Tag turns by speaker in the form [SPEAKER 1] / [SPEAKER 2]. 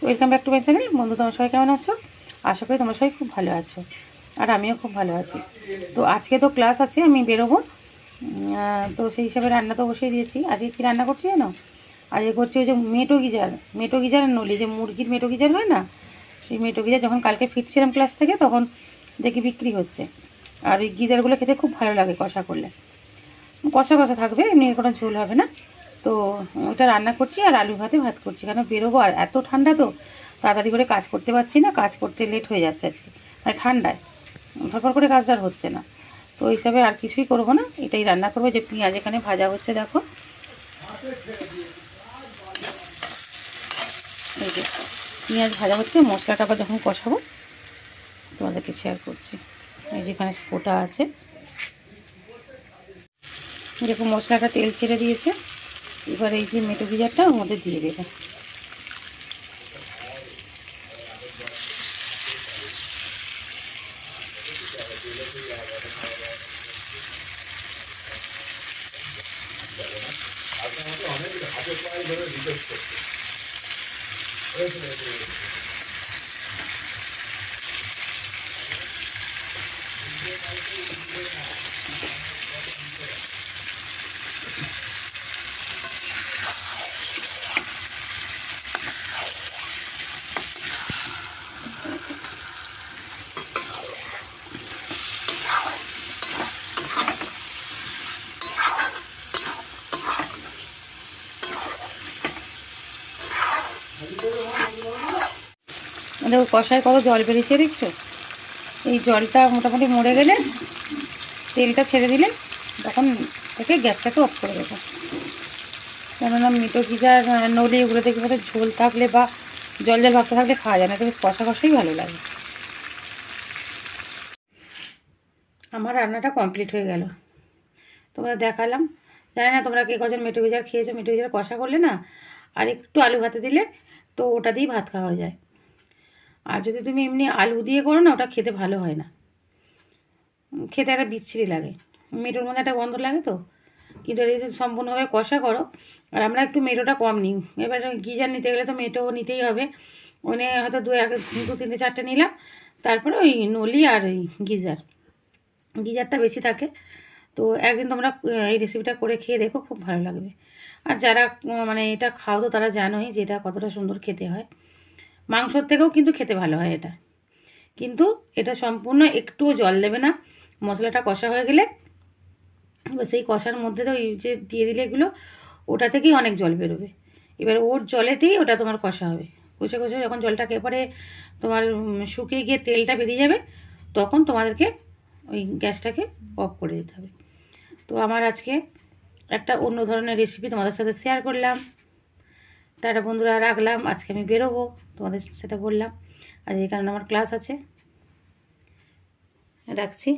[SPEAKER 1] Welcome back to my channel. বন্ধু, তোমরা সবাই কেমন আছো? আশা করি তোমরা সবাই খুব ভালো আছো, আর আমিও খুব ভালো আছি। তো আজকে তো ক্লাস আছে, আমি বেরোবো, তো সেই হিসাবে রান্না তো বসিয়ে দিয়েছি। আজকে কী রান্না করছি জানো? আজকে করছি ওই যে মেটো গিজার নলি, যে মুরগির মেটো গিজার হয় না, সেই মেটো গিজার। যখন কালকে ফিরছিলাম ক্লাস থেকে তখন দেখি বিক্রি হচ্ছে, আর ওই গিজারগুলো খেতে খুব ভালো লাগে কষা করলে। কষা কষা থাকবে, এমনি কোনো ঝোল হবে না। তো ওটা রান্না করছি আর আলু ভাত করছি, কেন বেরোবো, আর এত ঠান্ডা তো তাড়াতাড়ি করে কাজ করতে পারছি না, কাজ করতে লেট হয়ে যাচ্ছে আজকে, মানে ঠান্ডায় ধরপর করে কাজটা আর হচ্ছে না। তো ওই হিসাবে আর কিছুই করবো না, এটাই রান্না করবো। যে পেঁয়াজ এখানে ভাজা হচ্ছে দেখো, এই যে পেঁয়াজ ভাজা হচ্ছে, মশলাটা আবার যখন কষাবো তোমাদেরকে শেয়ার করছি। এই যেখানে ফোটা আছে, যেরকম মশলাটা তেল ছেড়ে দিয়েছে, এবার এই যে মেটো গিজারটা ওর মধ্যে দিয়ে দেবে। দেখো কষায় কত জল বেরিয়েছে দেখছো। এই জলটা মোটামুটি মরে গেলে, তেলটা ছেড়ে দিলে তখন থেকে গ্যাসটাকে অফ করে দেবো। কেননা মিটো গিজার নলি এগুলো দেখি বোধহয় ঝোল থাকলে বা জল জল ভাবতে থাকলে খাওয়া যায় না, তবে কষা কষাই ভালো লাগে। আমার রান্নাটা কমপ্লিট হয়ে গেল, তোমরা দেখালাম। জানি না তোমরা কে কজন মেটো গিজার খেয়েছো। মেটো গিজার কষা করলে না, আর একটু আলু ভাতে দিলে তো ওটা দিয়েই ভাত খাওয়া যায়। আর যদি তুমি এমনি আলু দিয়ে করো না, ওটা খেতে ভালো হয় না, খেতে একটা বিচ্ছিরি লাগে, মেটোর মধ্যে একটা গন্ধ লাগে তো। কিন্তু এটা যদি সম্পূর্ণভাবে কষা করো, আর আমরা একটু মেটোটা কম নিই। এবার গিজার নিতে গেলে তো মেটো নিতেই হবে, ওনে হয়তো দু তিনটে চারটে নিলাম, তারপরে ওই নলি আর ওই গিজারটা বেশি থাকে। তো একদিন তোমরা এই রেসিপিটা করে খেয়ে দেখো, খুব ভালো লাগবে। আর যারা মানে এটা খাও তো তারা জানোই যে এটা কতটা সুন্দর খেতে হয়। মাংসর থেকেও কিন্তু খেতে ভালো হয় এটা। কিন্তু এটা সম্পূর্ণ একটুও জল দেবে না, মশলাটা কষা হয়ে গেলে এবার সেই কষার মধ্যে তো ওই যে দিয়ে দিলে এগুলো, ওটা থেকেই অনেক জল বেরোবে। এবার ওর জলেতেই ওটা তোমার কষা হবে। কষে কষে যখন জলটা একেবারে তোমার শুকিয়ে গিয়ে তেলটা বেরিয়ে যাবে, তখন তোমাদেরকে ওই গ্যাসটাকে অফ করে দিতে হবে। তো আমার আজকে একটা অন্য ধরনের রেসিপি তোমাদের সাথে শেয়ার করলাম। টাটা বন্ধুরা, রাখলাম। আজকে আমি বেরোবো, তোমাদের সেটা বললাম। আজ এই কারণে আমার ক্লাস আছে, রাখছি।